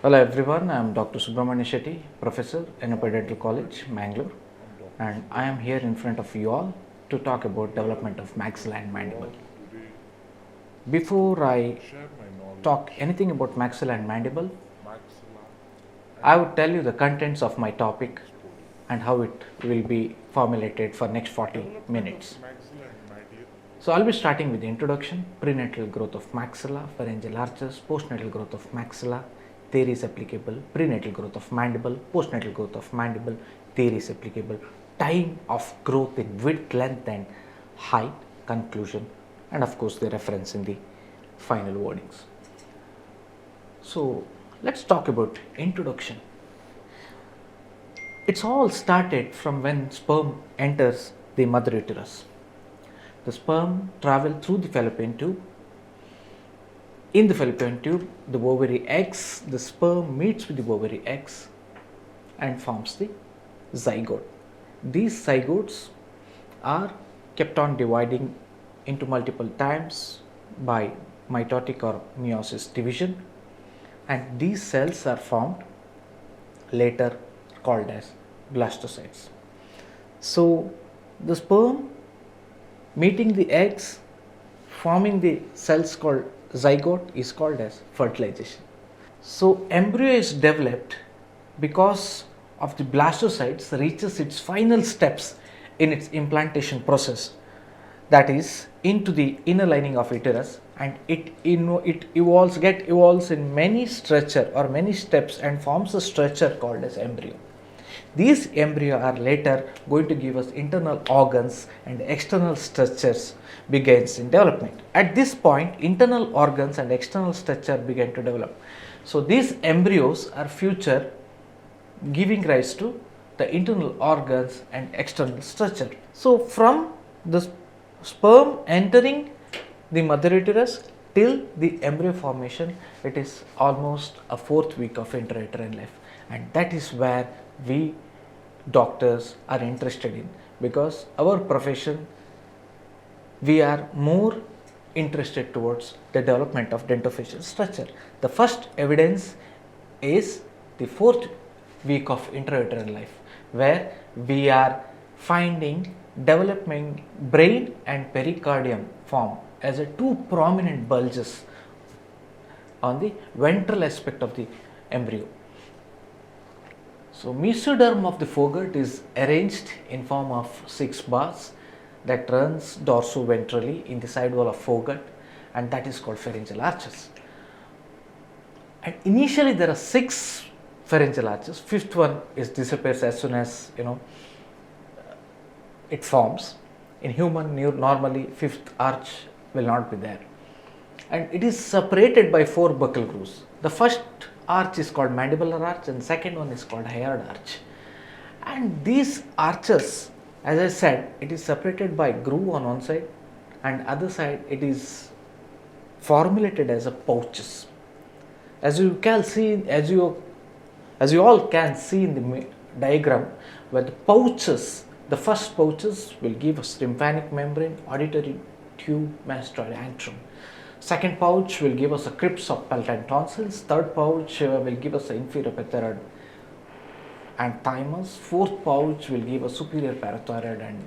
Hello everyone, I am Dr. Subramanya Shetty, Professor, Yenepoya Dental College, Mangalore, and I am here in front of you all to talk about development of maxilla and mandible. Before I talk anything about maxilla and mandible, I would tell you the contents of my topic and how it will be formulated for next 40 minutes. So I'll be starting with the introduction, prenatal growth of maxilla, pharyngeal arches, postnatal growth of maxilla, theories applicable, prenatal growth of mandible, postnatal growth of mandible, theories applicable, time of growth in width, length and height, conclusion, and of course the reference in the final wordings. So let's talk about introduction. It's all started from when sperm enters the mother uterus. The sperm travels through the fallopian tube. In the fallopian tube, the ovary eggs, the sperm meets with the ovary eggs and forms the zygote. These zygotes are kept on dividing into multiple times by mitotic or meiosis division, and these cells are formed later called as blastocytes. So the sperm meeting the eggs forming the cells called zygote is called as fertilization. So embryo is developed because of the blastocytes reaches its final steps in its implantation process, that is into the inner lining of uterus, and it evolves in many structure or many steps and forms a structure called as embryo. These embryo are later going to give us internal organs and external structures begins in development. At this point, internal organs and external structure begin to develop. So these embryos are future giving rise to the internal organs and external structure. So from the sperm entering the mother uterus till the embryo formation, it is almost a 4th week of intrauterine life, and that is where we doctors are interested in, because our profession we are more interested towards the development of dentofacial structure. The first evidence is the 4th week of intrauterine life, where we are finding developing brain and pericardium form as a 2 prominent bulges on the ventral aspect of the embryo. So mesoderm of the foregut is arranged in form of 6 bars that runs dorsoventrally in the side wall of foregut, and that is called pharyngeal arches. And initially there are 6 pharyngeal arches. 5th one disappears as soon as it forms. In human, normally 5th arch will not be there, and it is separated by 4 buccal grooves. The first arch is called mandibular arch and second one is called Hayard arch, and these arches, as I said, it is separated by groove on one side and other side it is formulated as a pouches. As you can see, as you all can see in the diagram, where the pouches, the first pouches will give us tympanic membrane, auditory tube, mastoid antrum. Second pouch will give us a crypts of palatine tonsils. Third pouch will give us an inferior panthyroid and thymus. Fourth pouch will give us superior parathyroid and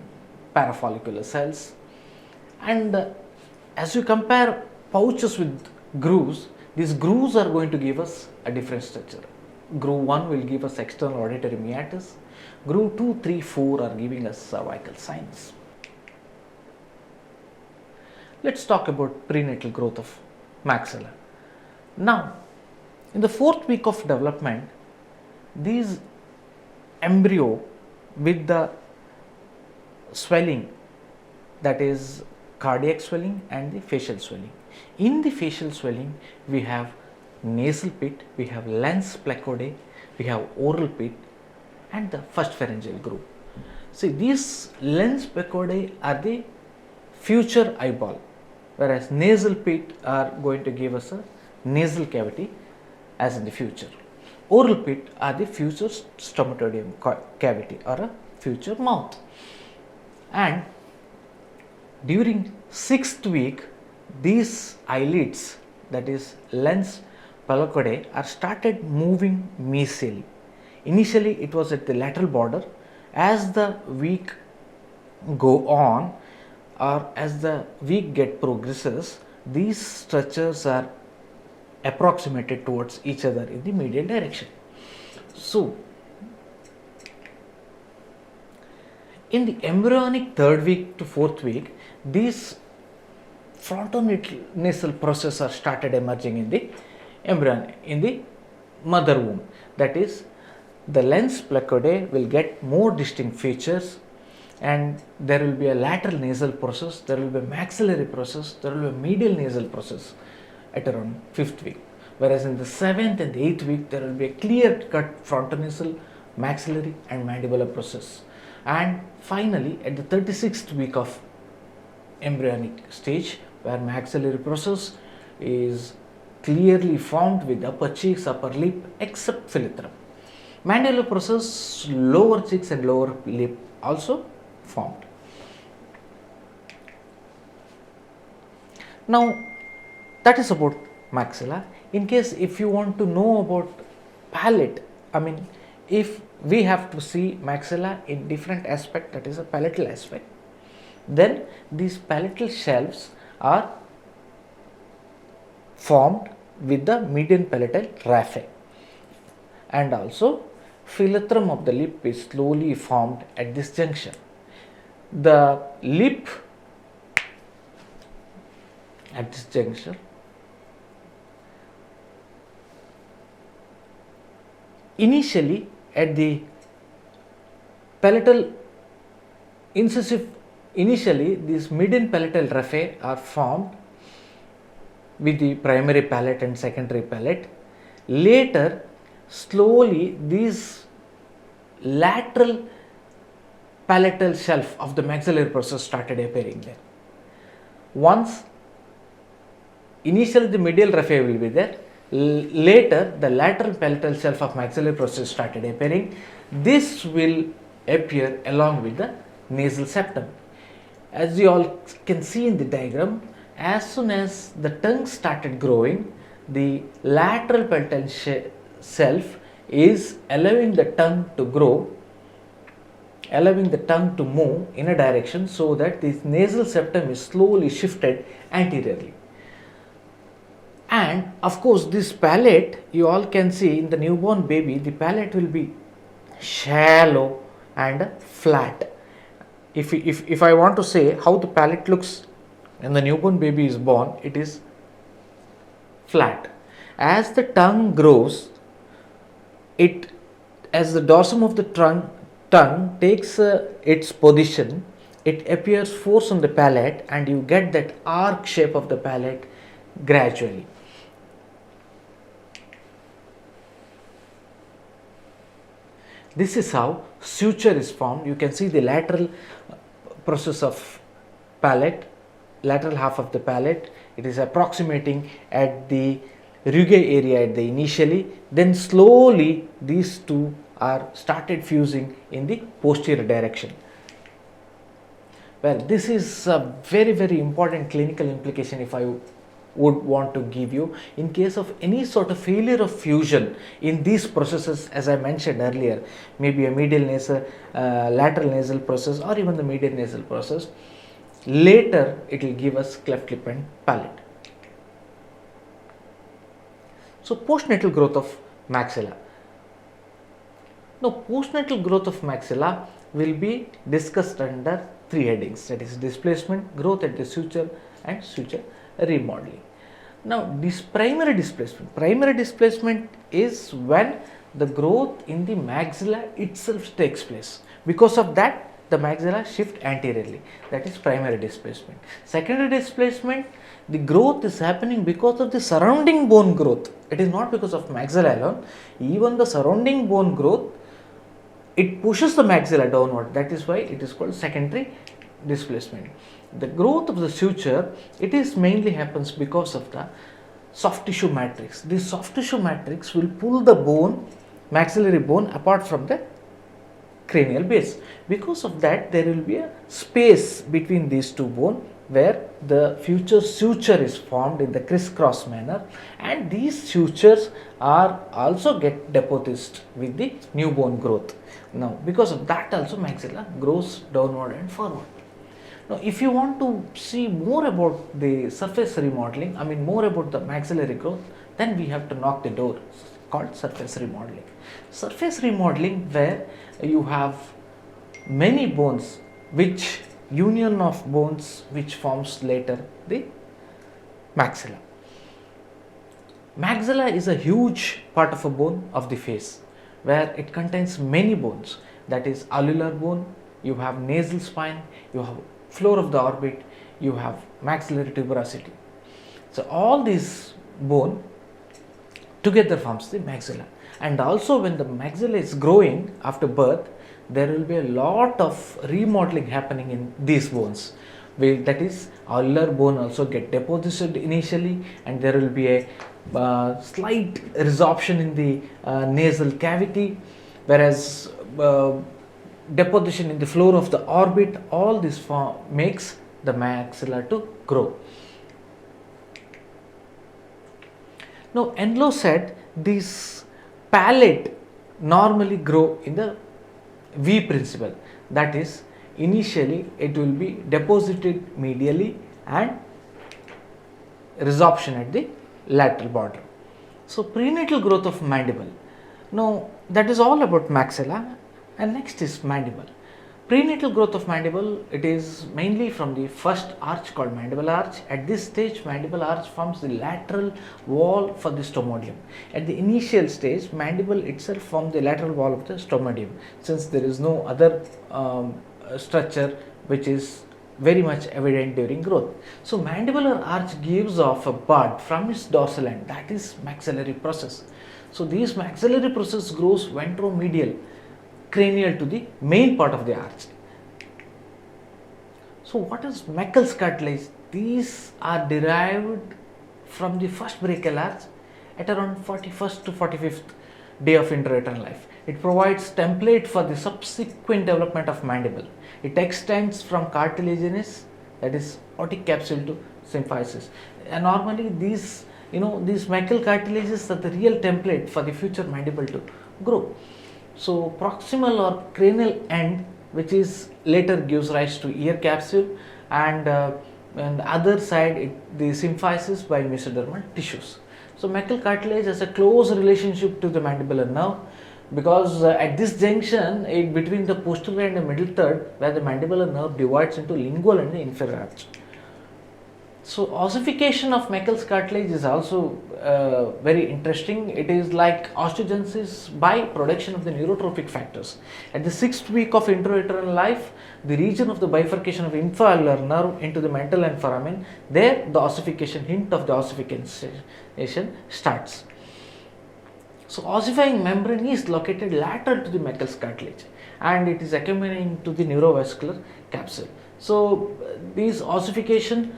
parafollicular cells. And as you compare pouches with grooves, these grooves are going to give us a different structure. Groove 1 will give us external auditory meatus. Groove 2, 3, 4 are giving us cervical sinus. Let's talk about prenatal growth of maxilla. Now, in the 4th week of development, these embryo with the swelling, that is cardiac swelling and the facial swelling. In the facial swelling, we have nasal pit, we have lens placoidae, we have oral pit and the first pharyngeal groove. See, these lens placoidae are the future eyeball, whereas nasal pit are going to give us a nasal cavity as in the future. Oral pit are the future stomatodeum cavity or a future mouth. And during 6th week, these eyelids, that is lens pellicoidae are started moving mesially. Initially it was at the lateral border. As the week go on, or as the week progresses, these structures are approximated towards each other in the medial direction. So, in the embryonic 3rd week to 4th week, these frontonasal processes are started emerging in the embryon, in the mother womb. That is, the lens plecoidae will get more distinct features, and there will be a lateral nasal process, there will be a maxillary process, there will be a medial nasal process at around 5th week. Whereas in the 7th and 8th week, there will be a clear cut frontonasal, maxillary and mandibular process. And finally, at the 36th week of embryonic stage, where maxillary process is clearly formed with upper cheeks, upper lip except philytrum. Mandibular process, lower cheeks and lower lip also formed. Now, that is about maxilla. In case if you want to know about palate, if we have to see maxilla in different aspect, that is a palatal aspect, then these palatal shelves are formed with the median palatal raphe, and also philytrum of the lip is slowly formed at this junction. The lip at this juncture initially at the palatal incisive, initially these median palatal raphe are formed with the primary palate and secondary palate. Later, slowly these lateral palatal shelf of the maxillary process started appearing there. Once initially the medial raphe will be there, later the lateral palatal shelf of maxillary process started appearing. This will appear along with the nasal septum. As you all can see in the diagram, as soon as the tongue started growing, the lateral palatal shelf is allowing the tongue to grow, allowing the tongue to move in a direction, so that this nasal septum is slowly shifted anteriorly. And of course, this palate, you all can see in the newborn baby, the palate will be shallow and flat. If I want to say how the palate looks when the newborn baby is born, it is flat. As the tongue grows, as the dorsum of the tongue takes its position, it appears force on the palate, and you get that arc shape of the palate gradually. This is how suture is formed. You can see the lateral process of palate, lateral half of the palate. It is approximating at the rugae area at the initially, then slowly these two are started fusing in the posterior direction. Well, this is a very, very important clinical implication if I would want to give you. In case of any sort of failure of fusion in these processes, as I mentioned earlier, maybe a medial nasal, lateral nasal process, or even the medial nasal process, later it will give us cleft lip and palate. So, postnatal growth of maxilla. Now, postnatal growth of maxilla will be discussed under 3 headings, that is displacement, growth at the suture and suture remodeling. Now, this primary displacement is when the growth in the maxilla itself takes place. Because of that, the maxilla shift anteriorly, that is primary displacement. Secondary displacement, the growth is happening because of the surrounding bone growth. It is not because of maxilla alone. Even the surrounding bone growth, it pushes the maxilla downward. That is why it is called secondary displacement. The growth of the suture, it is mainly happens because of the soft tissue matrix. This soft tissue matrix will pull the bone, maxillary bone, apart from the cranial base. Because of that, there will be a space between these two bones. where the future suture is formed in the crisscross manner, and these sutures are also get deposited with the newborn growth. Now because of that also maxilla grows downward and forward. Now if you want to see more about the surface remodeling, more about the maxillary growth, then we have to knock the door, called surface remodeling. Surface remodeling where you have many bones, which union of bones which forms later the maxilla. Maxilla is a huge part of a bone of the face where it contains many bones, that is alveolar bone, you have nasal spine, you have floor of the orbit, you have maxillary tuberosity. So all these bone together forms the maxilla. And also when the maxilla is growing after birth, there will be a lot of remodeling happening in these bones. That is, alveolar bone also get deposited initially, and there will be a slight resorption in the nasal cavity, whereas deposition in the floor of the orbit. All this makes the maxilla to grow. Now Enloe said these palate normally grow in the V principle, that is, initially it will be deposited medially and resorption at the lateral border. So prenatal growth of mandible. Now that is all about maxilla, and next is mandible. Prenatal growth of mandible, it is mainly from the first arch called mandibular arch. At this stage, mandibular arch forms the lateral wall for the stomodium. At the initial stage, mandible itself forms the lateral wall of the stomodium, since there is no other structure which is very much evident during growth. So mandibular arch gives off a bud from its dorsal end, that is maxillary process. So this maxillary process grows ventromedial, cranial to the main part of the arch. So what is Meckel's cartilage? These are derived from the first brachial arch at around 41st to 45th day of intrauterine life. It provides template for the subsequent development of mandible. It extends from cartilaginous, that is otic capsule, to symphysis. And normally these Meckel cartilages are the real template for the future mandible to grow. So proximal or cranial end, which is later gives rise to ear capsule, and the other side the symphysis by mesodermal tissues. So Meckel cartilage has a close relationship to the mandibular nerve, because at this junction between the posterior and the middle third, where the mandibular nerve divides into lingual and the inferior arch. So ossification of Meckel's cartilage is also very interesting. It is like osteogenesis by production of the neurotrophic factors. At the 6th week of intrauterine life, the region of the bifurcation of infraalveolar nerve into the mental and foramen, there the ossification, hint of the ossification starts. So ossifying membrane is located lateral to the Meckel's cartilage, and it is accompanying to the neurovascular capsule. So this ossification,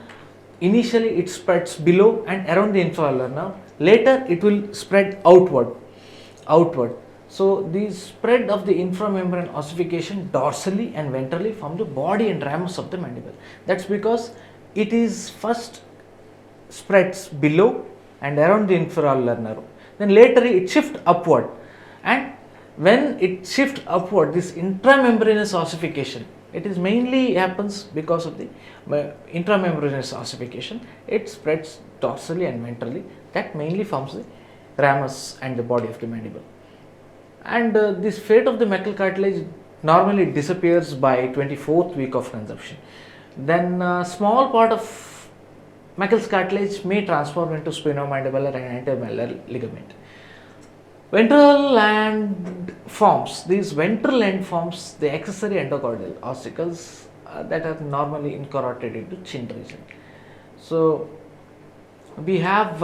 initially it spreads below and around the infraalveolar nerve, later it will spread outward. So the spread of the inframembrane ossification dorsally and ventrally from the body and ramus of the mandible. That's because it is first spreads below and around the infraalveolar nerve, then later it shifts upward, and when it shifts upward, this intramembranous ossification, it is mainly happens because of the intramembranous ossification. It spreads dorsally and ventrally, that mainly forms the ramus and the body of the mandible. And this fate of the Meckel cartilage normally disappears by 24th week of conception. Then small part of Meckel's cartilage may transform into sphenomandibular and antemandibular ligament. Ventral end forms, these ventral end forms the accessory endocardial ossicles that are normally incorporated into chin region. So we have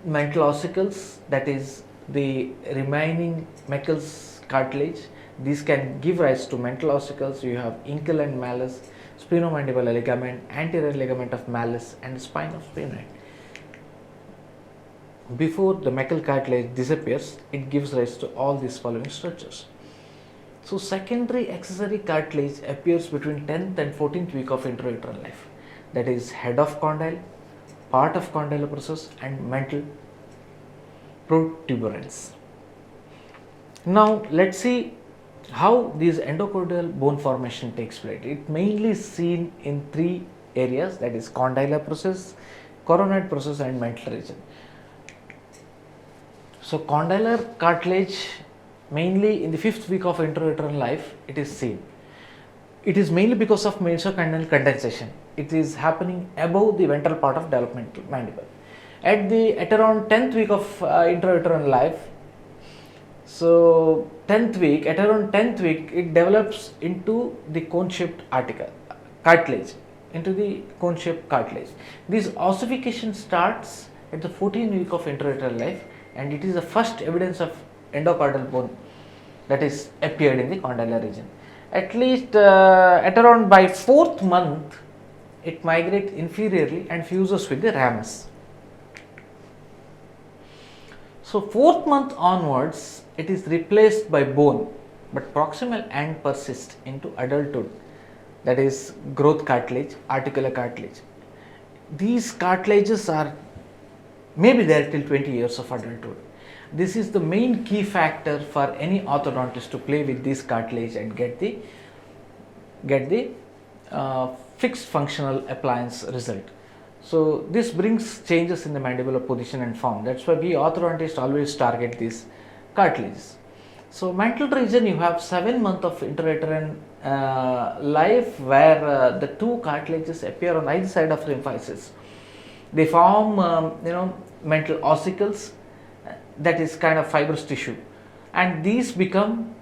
mental ossicles, that is the remaining Meckel's cartilage. These can give rise to mental ossicles. You have incal and malleus, sphenomandibular ligament, anterior ligament of malleus, and spine of sphenoid. Before the Meckel cartilage disappears, it gives rise to all these following structures. So secondary accessory cartilage appears between 10th and 14th week of intrauterine life. that is head of condyle, part of condylar process and mental protuberance. Now let's see how this endocardial bone formation takes place. It mainly is seen in three areas, that is condylar process, coronoid process and mental region. So condylar cartilage, mainly in the 5th week of intrauterine life it is seen. It is mainly because of mesocondylar condensation. It is happening above the ventral part of developmental mandible. At around 10th week of intrauterine life, so at around 10th week, it develops into the cone-shaped cartilage, into the cone-shaped cartilage. This ossification starts at the 14th week of intrauterine life, and it is the first evidence of endocardial bone that is appeared in the condylar region. At least at around by 4th month, it migrates inferiorly and fuses with the ramus. So 4th month onwards, it is replaced by bone, but proximal end persists into adulthood, that is growth cartilage, articular cartilage. These cartilages are maybe there till 20 years of adulthood. This is the main key factor for any orthodontist to play with this cartilage and get the fixed functional appliance result. So this brings changes in the mandibular position and form. That's why we orthodontists always target these cartilages. So mental region, you have 7 months of intrauterine life where the two cartilages appear on either side of the symphysis. They form mental ossicles, that is kind of fibrous tissue, and they become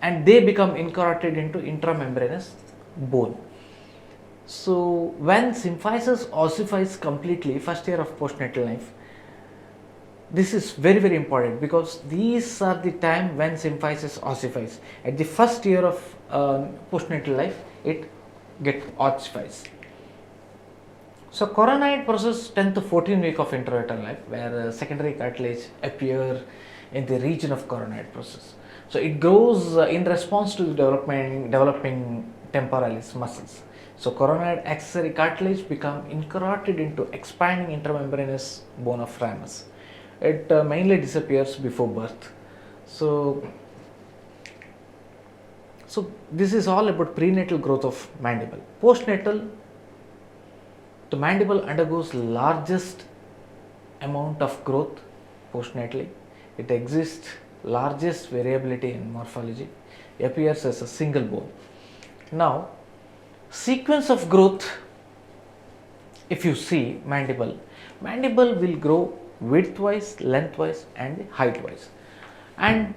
incorporated into intramembranous bone. So when symphysis ossifies completely, first year of postnatal life, this is very, very important because these are the time when symphysis ossifies. At the first year of postnatal life, it gets ossifies. So coronoid process 10th to 14th week of intrauterine life, where secondary cartilage appear in the region of coronoid process. So it grows in response to developing temporalis muscles. So coronoid accessory cartilage become incorporated into expanding intramembranous bone of ramus. It mainly disappears before birth. So this is all about prenatal growth of mandible. Postnatal, the mandible undergoes largest amount of growth postnatally. It exists largest variability in morphology, appears as a single bone. Now, sequence of growth, if you see mandible will grow widthwise, lengthwise and heightwise. And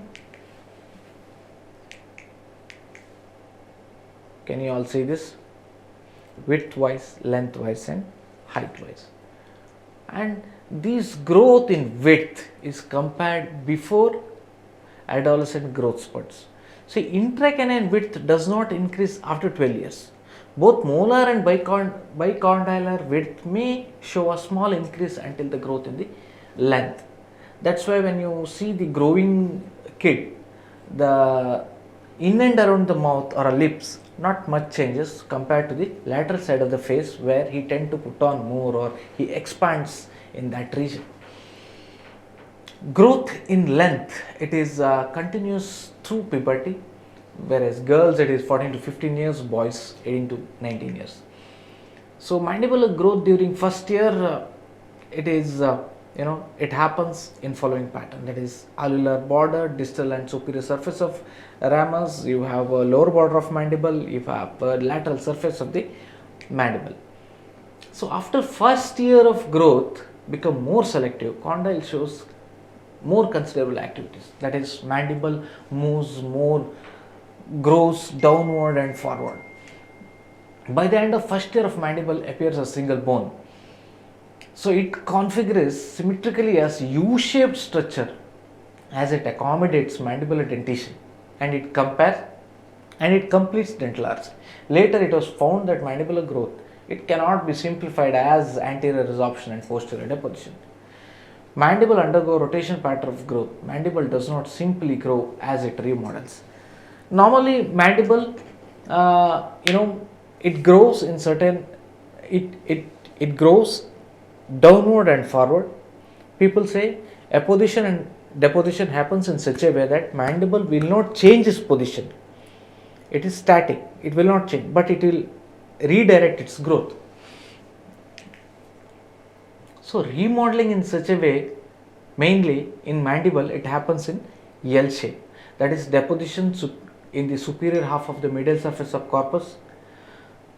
can you all see this? Widthwise, lengthwise and heightwise. And this growth in width is compared before adolescent growth spurts. See, intracanine width does not increase after 12 years. Both molar and bicondylar width may show a small increase until the growth in the length. That's why when you see the growing kid, the in and around the mouth or lips, not much changes compared to the lateral side of the face where he tend to put on more or he expands in that region. Growth in length, it is continuous through puberty, whereas girls it is 14 to 15 years, boys 18 to 19 years. So mandibular growth during first year, it is it happens in following pattern, that is alveolar border, distal and superior surface of ramus, you have a lower border of mandible, you have a lateral surface of the mandible. So after first year of growth become more selective, condyle shows more considerable activities, that is mandible moves more, grows downward and forward. By the end of first year of mandible appears a single bone. So it configures symmetrically as U-shaped structure as it accommodates mandibular dentition and it completes dental arch. Later it was found that mandibular growth, it cannot be simplified as anterior resorption and posterior deposition. Mandible undergo rotation pattern of growth. Mandible does not simply grow as it remodels. Normally mandible, it grows in certain, it grows downward and forward. People say apposition and deposition happens in such a way that mandible will not change its position. It is static, it will not change, but it will redirect its growth. So remodeling in such a way, mainly in mandible, it happens in L shape, that is deposition in the superior half of the medial surface of corpus,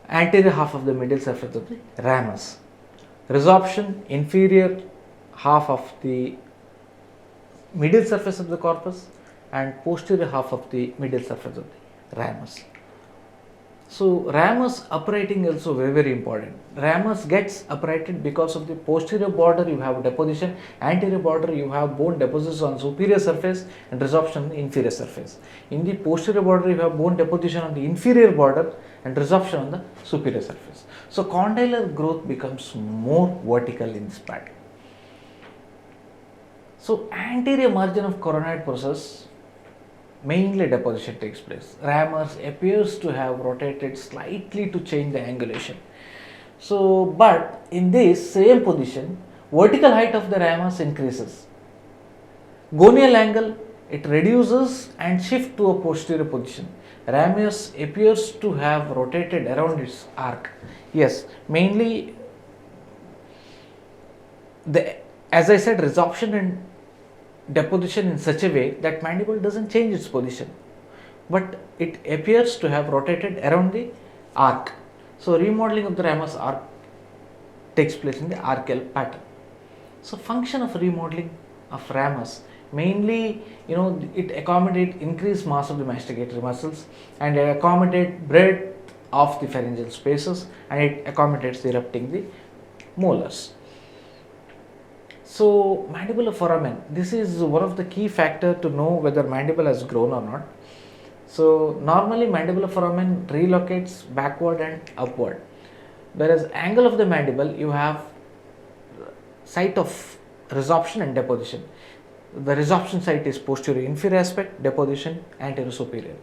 anterior half of the medial surface of the ramus, resorption inferior half of the medial surface of the corpus and posterior half of the medial surface of the ramus. So ramus uprighting also very important. Ramus gets uprighted because of the posterior border you have deposition, anterior border you have bone deposition on superior surface and resorption on the inferior surface. In the posterior border you have bone deposition on the inferior border and resorption on the superior surface. So condylar growth becomes more vertical in this pattern. So anterior margin of coronoid process, mainly deposition takes place. Ramus appears to have rotated slightly to change the angulation. So, but in this same position, vertical height of the ramus increases. Gonial angle, it reduces and shifts to a posterior position. Ramus appears to have rotated around its arc. Yes, mainly as I said, resorption and deposition in such a way that mandible doesn't change its position, but it appears to have rotated around the arc. So remodeling of the ramus arc takes place in the archal pattern. So function of remodeling of ramus, mainly it accommodate increased mass of the masticatory muscles and it accommodate breadth of the pharyngeal spaces and it accommodates the erupting the molars. So mandibular foramen, this is one of the key factors to know whether mandible has grown or not. So normally mandibular foramen relocates backward and upward, whereas angle of the mandible you have site of resorption and deposition. The resorption site is posterior inferior aspect, deposition anterior superior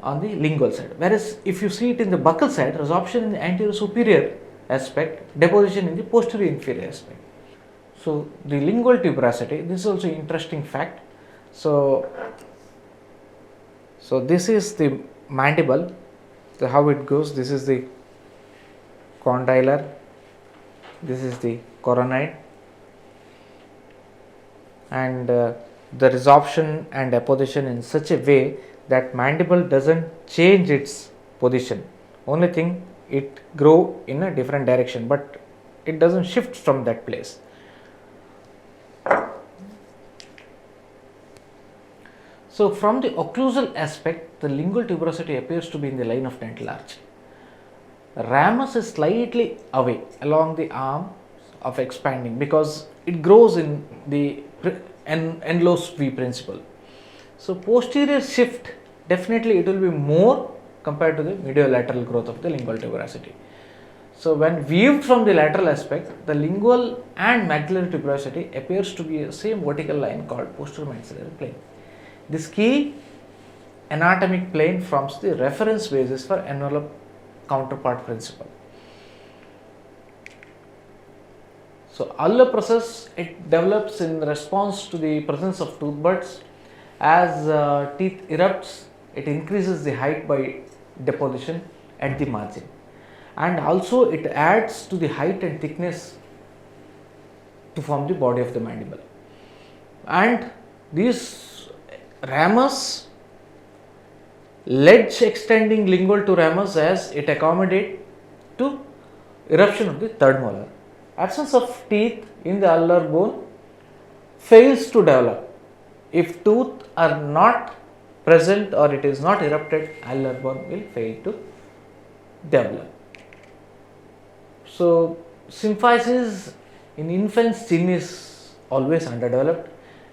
on the lingual side, whereas if you see it in the buccal side, resorption in the anterior superior aspect, deposition in the posterior inferior aspect. So the lingual tuberosity, this is also an interesting fact. So this is the mandible, how it goes. This is the condylar, this is the coronoid, and the resorption and apposition in such a way that mandible doesn't change its position. Only thing, it grow in a different direction, but it doesn't shift from that place. So from the occlusal aspect, the lingual tuberosity appears to be in the line of dental arch. Ramus is slightly away along the arm of expanding because it grows in the Enlow's V principle. So posterior shift, definitely it will be more compared to the mediolateral growth of the lingual tuberosity. So when viewed from the lateral aspect, the lingual and maxillary tuberosity appears to be the same vertical line called posterior maxillary plane. This key anatomic plane forms the reference basis for envelope counterpart principle. So ulnar process, it develops in response to the presence of tooth buds. As teeth erupts, it increases the height by deposition at the margin, and also it adds to the height and thickness to form the body of the mandible. And these ramus, ledge extending lingual to ramus as it accommodate to eruption of the third molar. Absence of teeth in the ulnar bone fails to develop. If tooth are not present or it is not erupted, ulnar bone will fail to develop. So symphysis in infants' chin is always underdeveloped.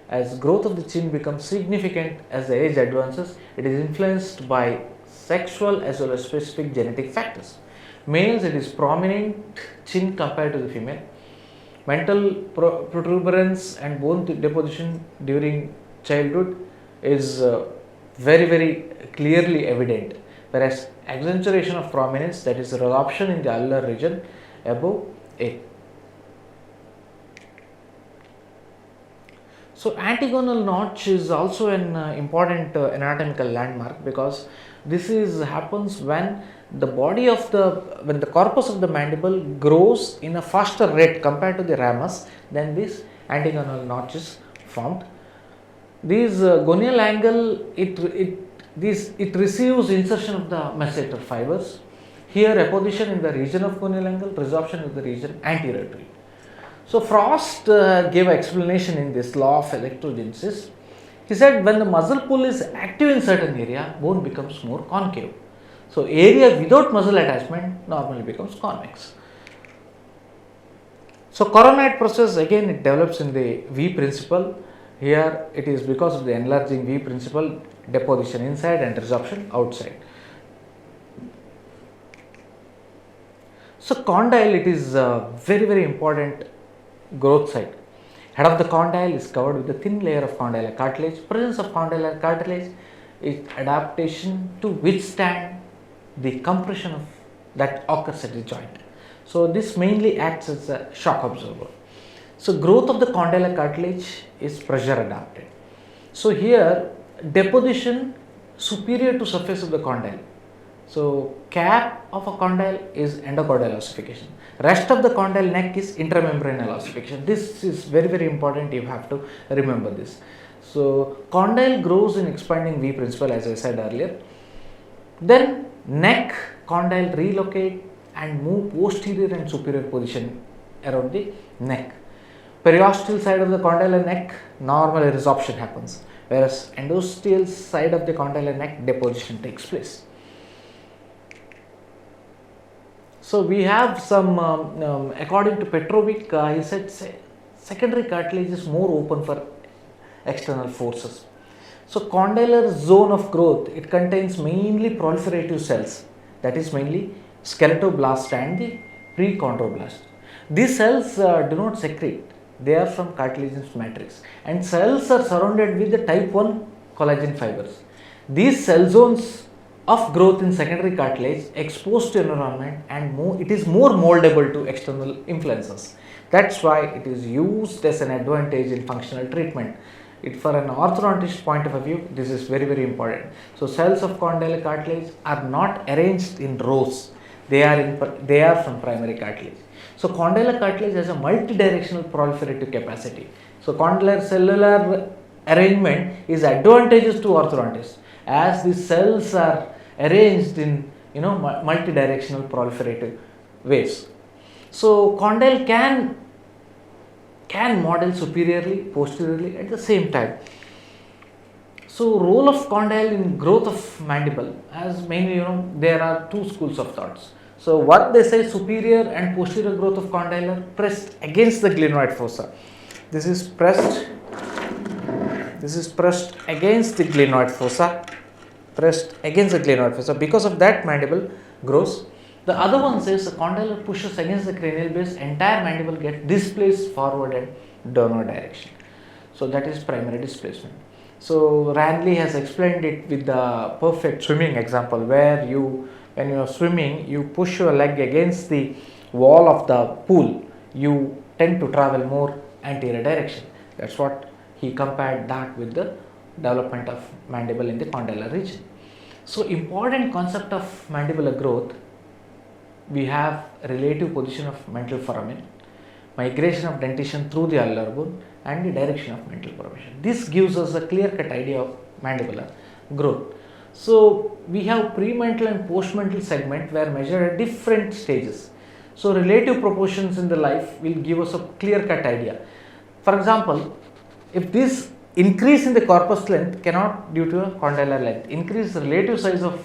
As growth of the chin becomes significant as the age advances, it is influenced by sexual as well as specific genetic factors. Males, it is prominent chin compared to the female. Mental protuberance and bone deposition during childhood is very clearly evident, whereas accentuation of prominence, that is resorption in the ulnar region, above A. So antegonal notch is also an important anatomical landmark, because this happens when the corpus of the mandible grows in a faster rate compared to the ramus, then this antegonal notch is formed. This gonial angle, it receives insertion of the masseter fibers. Here apposition in the region of gonial angle, resorption in the region anterior to it. So Frost gave an explanation in this law of electrogenesis. He said when the muscle pull is active in certain area, bone becomes more concave. So area without muscle attachment normally becomes convex. So coronite process, again it develops in the V principle. Here it is because of the enlarging V principle, deposition inside and resorption outside. So condyle, it is very, very important growth site. Head of the condyle is covered with a thin layer of condylar cartilage. Presence of condylar cartilage is adaptation to withstand the compression of that occurs at the joint. So this mainly acts as a shock absorber. So growth of the condylar cartilage is pressure adapted. So here deposition superior to surface of the condyle. So cap of a condyle is endocaudal ossification. Rest of the condyle neck is intramembranal ossification. This is very, very important. You have to remember this. So condyle grows in expanding V principle, as I said earlier. Then neck condyle relocate and move posterior and superior position around the neck. Periosteal side of the condylar neck, normal resorption happens, whereas endosteal side of the condylar neck, deposition takes place. So we have some, according to Petrovic, he said secondary cartilage is more open for external forces. So condylar zone of growth, it contains mainly proliferative cells, that is mainly skeletoblast and the prechondroblast. These cells do not secrete, they are from cartilaginous matrix, and cells are surrounded with the type 1 collagen fibers. These cell zones of growth in secondary cartilage exposed to environment, and it is more moldable to external influences. That's why it is used as an advantage in functional treatment. For an orthodontist point of view, this is very, very important. So cells of condylar cartilage are not arranged in rows. They are from primary cartilage. So condylar cartilage has a multidirectional proliferative capacity. So condylar cellular arrangement is advantageous to orthodontists, as the cells are arranged in multidirectional proliferative ways. So condyle can model superiorly, posteriorly at the same time. So role of condyle in growth of mandible, as mainly there are two schools of thoughts. So what they say, superior and posterior growth of condyle are pressed against the glenoid fossa. This is pressed against the glenoid fossa. Because of that mandible grows. The other one says the condyle pushes against the cranial base, entire mandible gets displaced forward and downward direction. So that is primary displacement. So Ranley has explained it with the perfect swimming example, where when you are swimming, you push your leg against the wall of the pool, you tend to travel more anterior direction. That's what he compared that with the development of mandible in the condylar region. So important concept of mandibular growth, we have relative position of mental foramen, migration of dentition through the ulnar bone, and the direction of mental formation. This gives us a clear-cut idea of mandibular growth. So we have premental and postmental segment were measured at different stages. So relative proportions in the life will give us a clear-cut idea. For example, if this increase in the corpus length cannot due to a condylar length, increase the relative size of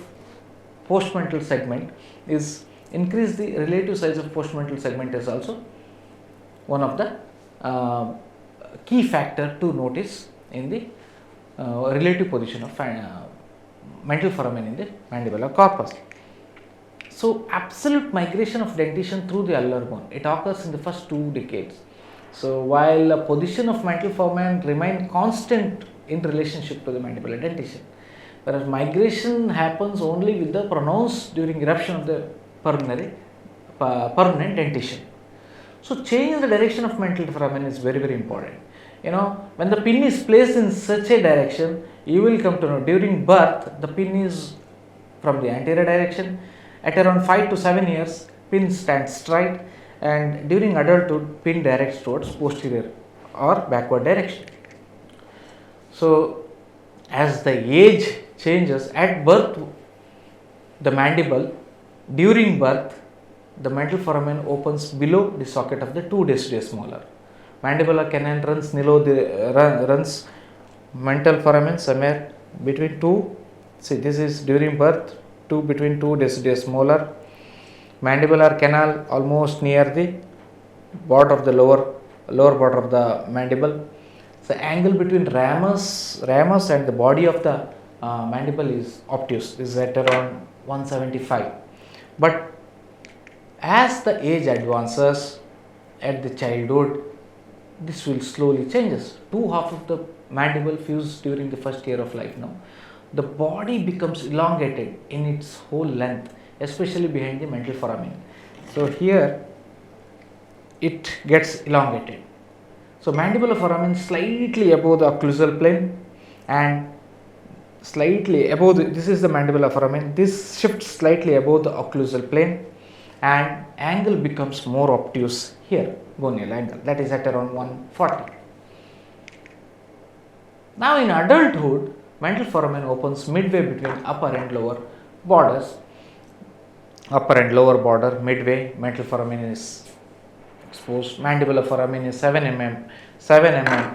postmental segment is also one of the key factor to notice in the relative position of mental foramen in the mandibular corpus. So absolute migration of dentition through the ulnar bone, it occurs in the first 2 decades. So while the position of mental foramen remain constant in relationship to the mandibular dentition, whereas migration happens only with the pronounced during eruption of the pulmonary permanent dentition. So changing the direction of mantle foramen is very, very important. When the pin is placed in such a direction, you will come to know during birth the pin is from the anterior direction. At around 5 to 7 years, pin stands straight, and during adulthood, pin directs towards posterior or backward direction. So as the age changes, at birth, the mandible, during birth, the mantle foramen opens below the socket of the 2 deciduous molar. Mandibular canal runs below runs mantle foramen somewhere between 2. See, this is during birth, between 2 deciduous molar. Mandibular canal almost near the border of the lower border of the mandible. The angle between ramus and the body of the mandible is obtuse. This is at around 175. But as the age advances, at the childhood, this will slowly changes. 2 half of the mandible fuse during the first year of life. Now, the body becomes elongated in its whole length, especially behind the mantle foramen. So here it gets elongated. So mandibular foramen slightly above the occlusal plane and slightly above this is the mandibular foramen. This shifts slightly above the occlusal plane and angle becomes more obtuse here, gonial angle, that is at around 140. Now in adulthood, mantle foramen opens midway between upper and lower borders. Upper and lower border, midway, mantle foramen is exposed. Mandibular foramen is 7 mm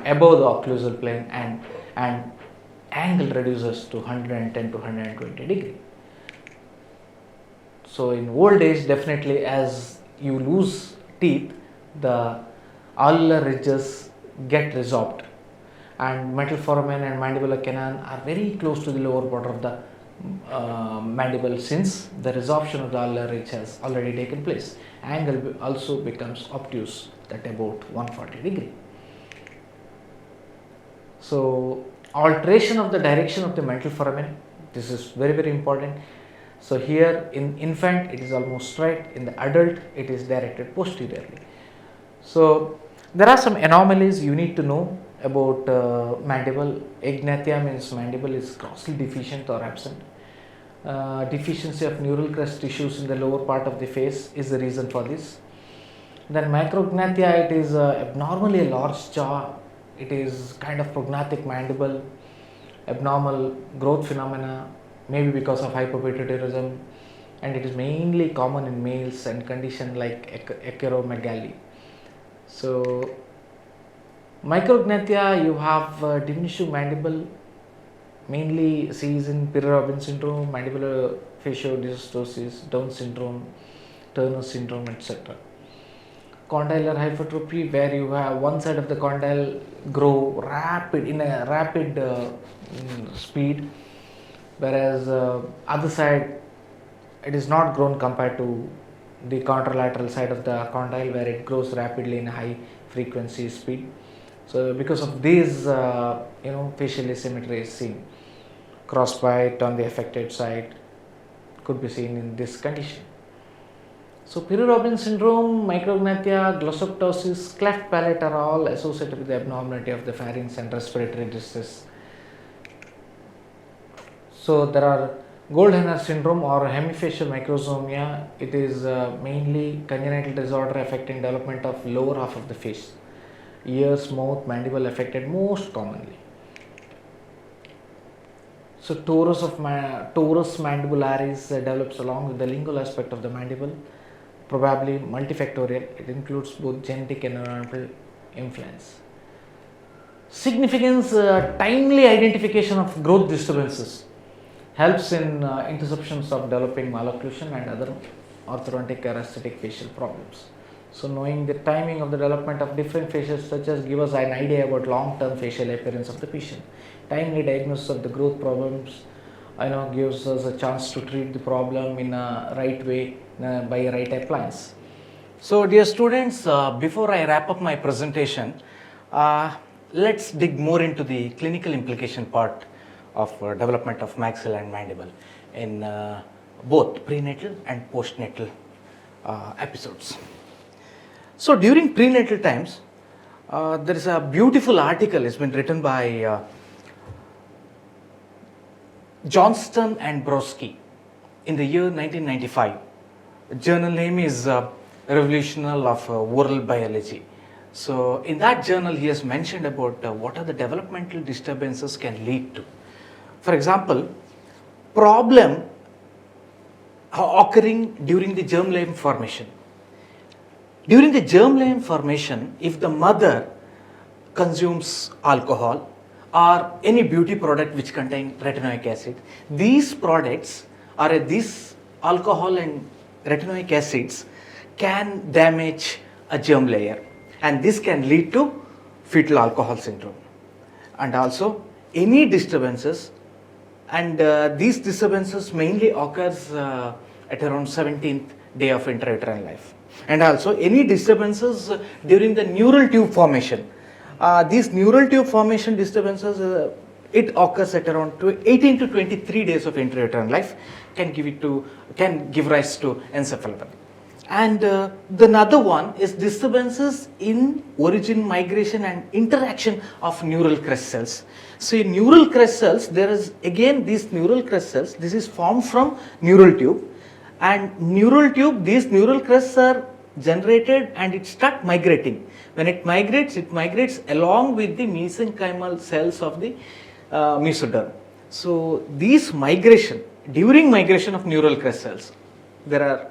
above the occlusal plane and angle reduces to 110 to 120 degree. So in old age, definitely as you lose teeth, the alveolar ridges get resorbed, and mantle foramen and mandibular canal are very close to the lower border of the mandible since the resorption of the alveolar ridge has already taken place. Angle also becomes obtuse at about 140 degree. So alteration of the direction of the mantle foramen, this is very, very important. So here in infant it is almost straight, in the adult it is directed posteriorly. So there are some anomalies you need to know about mandible. Agnathia means mandible is grossly deficient or absent. Deficiency of neural crest tissues in the lower part of the face is the reason for this. Then micrognathia, it is abnormally a large jaw, it is kind of prognathic mandible, abnormal growth phenomena, maybe because of hypopituitarism, and it is mainly common in males and condition like acromegaly. So micrognathia, you have diminishing mandible, mainly sees in Piri-Robin syndrome, mandibular fasciodystrosis, Down syndrome, Turner syndrome, etc. Condylar hypertrophy, where you have one side of the condyle grow in a rapid speed, whereas other side it is not grown compared to the contralateral side of the condyle, where it grows rapidly in a high frequency speed. So because of these facial asymmetry is seen. Crossbite on the affected side could be seen in this condition. So Piri-Robin syndrome, micrognathia, glossoptosis, cleft palate are all associated with the abnormality of the pharynx and respiratory distress. So there are Goldhaner syndrome or hemifacial microsomia. It is mainly congenital disorder affecting development of lower half of the face. Ears, mouth, mandible affected most commonly. So torus mandibularis develops along with the lingual aspect of the mandible, probably multifactorial. It includes both genetic and environmental influence. Significance, timely identification of growth disturbances helps in interceptions of developing malocclusion and other orthodontic or aesthetic facial problems. So knowing the timing of the development of different facial structures give us an idea about long-term facial appearance of the patient. Timely diagnosis of the growth problems gives us a chance to treat the problem in a right way by a right appliance. So dear students, before I wrap up my presentation, let's dig more into the clinical implication part of development of maxilla and mandible in both prenatal and postnatal episodes. So during prenatal times, there is a beautiful article has been written by Johnston and Brodsky in the year 1995. The journal name is Revolutional of Oral Biology. So in that journal, he has mentioned about what are the developmental disturbances can lead to. For example, problem occurring during the germline formation. During the germline formation, if the mother consumes alcohol or any beauty product which contain retinoic acid, these products or these alcohol and retinoic acids can damage a germ layer, and this can lead to fetal alcohol syndrome. And also any disturbances, and these disturbances mainly occurs at around 17th day of intrauterine life. And also any disturbances during the neural tube formation. These neural tube formation disturbances, it occurs at around 18 to 23 days of intrauterine life, can give rise to encephalopathy. And the another one is disturbances in origin, migration and interaction of neural crest cells. So in neural crest cells, there is again these neural crest cells, this is formed from neural tube, and neural tube, these neural crests are generated and it starts migrating. When it migrates along with the mesenchymal cells of the mesoderm. So these migration, during migration of neural crest cells, there are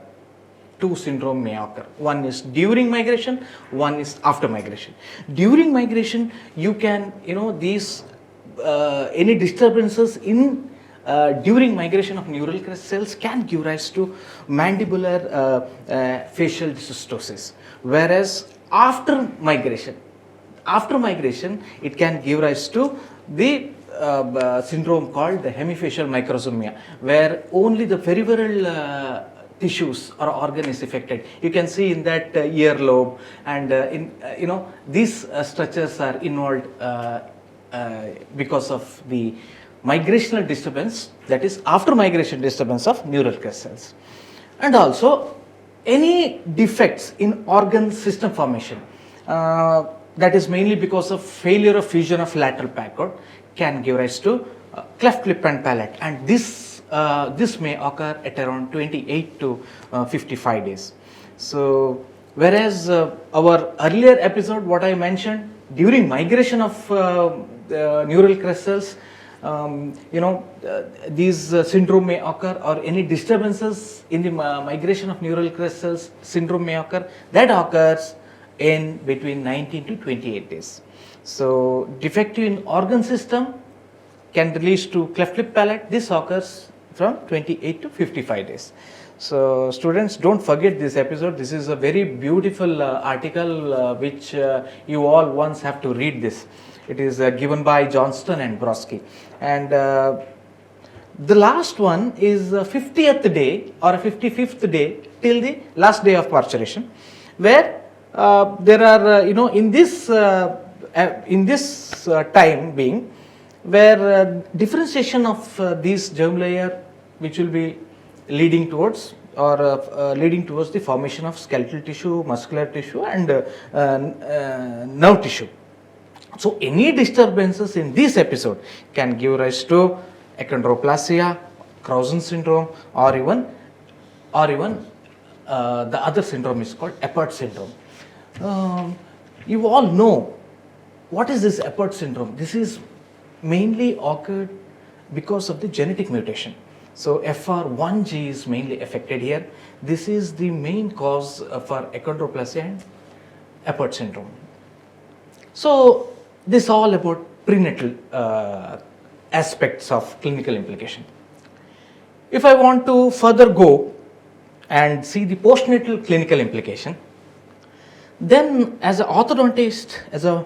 two syndrome may occur. One is during migration, one is after migration. During migration, you can, these any disturbances in during migration of neural crest cells can give rise to mandibular facial dysostosis, whereas after migration it can give rise to the syndrome called the hemifacial microsomia, where only the peripheral tissues or organ is affected. You can see in that earlobe, and these structures are involved because of the migrational disturbance, that is after migration disturbance of neural crest cells. And also any defects in organ system formation, that is mainly because of failure of fusion of lateral pachyod, can give rise to cleft lip and palate, and this may occur at around 28 to 55 days. So whereas our earlier episode, what I mentioned, during migration of neural crest cells, these syndrome may occur, or any disturbances in the migration of neural crest cells syndrome may occur, that occurs in between 19 to 28 days. So defective in organ system can lead to cleft lip palate. This occurs from 28 to 55 days. So students, don't forget this episode. This is a very beautiful article which you all once have to read this. It is given by Johnston and Brodsky. And the last one is 50th day or 55th day till the last day of parturition, where there are, in this time being, where differentiation of these germ layer, which will be leading towards the formation of skeletal tissue, muscular tissue and nerve tissue. So any disturbances in this episode can give rise to achondroplasia, Crouzon syndrome, or even the other syndrome is called Eppert syndrome. You all know what is this Eppert syndrome. This is mainly occurred because of the genetic mutation. So FR1G is mainly affected here. This is the main cause for achondroplasia and Eppert syndrome. So this is all about prenatal aspects of clinical implication. If I want to further go and see the postnatal clinical implication, then as an orthodontist, as a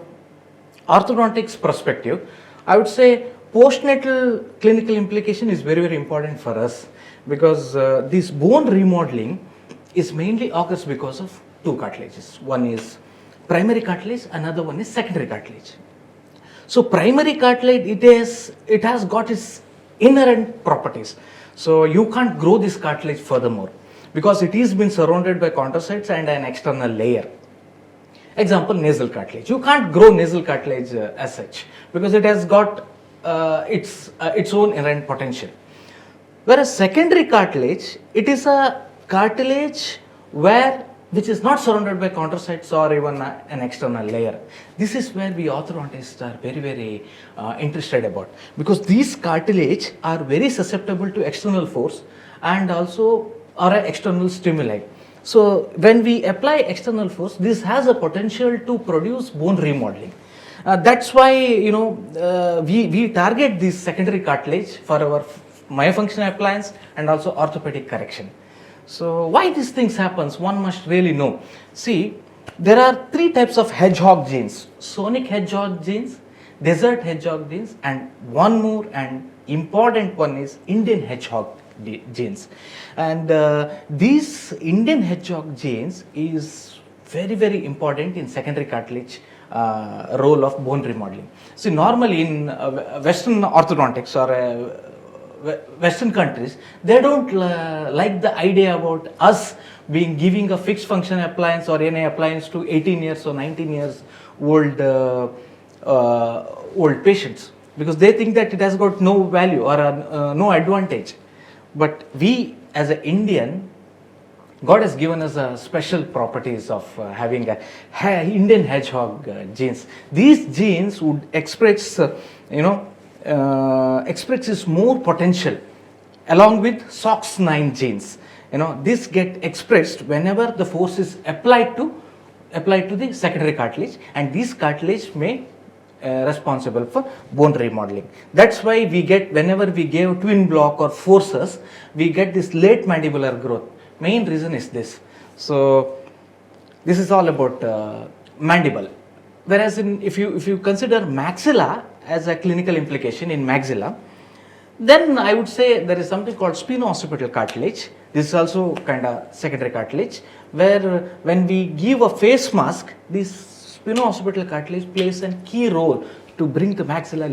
orthodontics perspective, I would say postnatal clinical implication is very, very important for us, because this bone remodeling is mainly occurs because of two cartilages. One is primary cartilage, another one is secondary cartilage. So primary cartilage, it has got its inherent properties. So you can't grow this cartilage furthermore. because it is been surrounded by chondrocytes and an external layer. Example, nasal cartilage. You can't grow nasal cartilage as such because it has got its own inherent potential. Whereas secondary cartilage, it is a cartilage which is not surrounded by chondrocytes or even an external layer. This is where we orthodontists are very interested about, because these cartilage are very susceptible to external force and also are external stimuli. So when we apply external force, this has a potential to produce bone remodeling. That's why we target this secondary cartilage for our myofunctional appliance and also orthopedic correction. So why these things happens, one must really know. See, there are 3 types of hedgehog genes: sonic hedgehog genes, desert hedgehog genes, and one more and important one is Indian hedgehog genes. And these Indian hedgehog genes is very important in secondary cartilage role of bone remodeling. See, normally in Western orthodontics or Western countries, they don't like the idea about us giving a fixed function appliance or any appliance to 18 years or 19 years old old patients, because they think that it has got no value or no advantage. But we as an Indian, God has given us special properties of having a Indian hedgehog genes. These genes would express expresses more potential along with SOX9 genes. This get expressed whenever the force is applied to the secondary cartilage, and these cartilage may responsible for bone remodeling. That's why we get, whenever we give twin block or forces, we get this late mandibular growth. Main reason is this. So this is all about mandible. Whereas if you consider maxilla as a clinical implication in maxilla, then I would say there is something called spino-occipital cartilage. This is also kind of secondary cartilage, where when we give a face mask, this spino-occipital cartilage plays a key role to bring the maxilla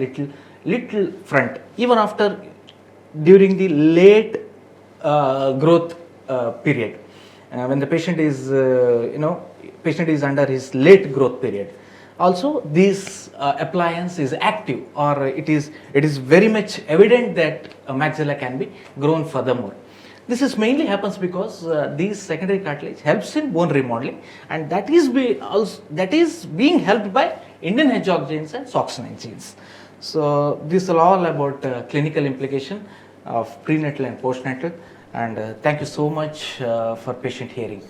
little front, even after during the late growth period, when the patient is under his late growth period. Also, this appliance is active, or it is very much evident that a maxilla can be grown furthermore. This is mainly happens because these secondary cartilage helps in bone remodeling, and that is being helped by Indian hedgehog genes and SOX9 genes. So this is all about clinical implication of prenatal and postnatal, and thank you so much for patient hearing.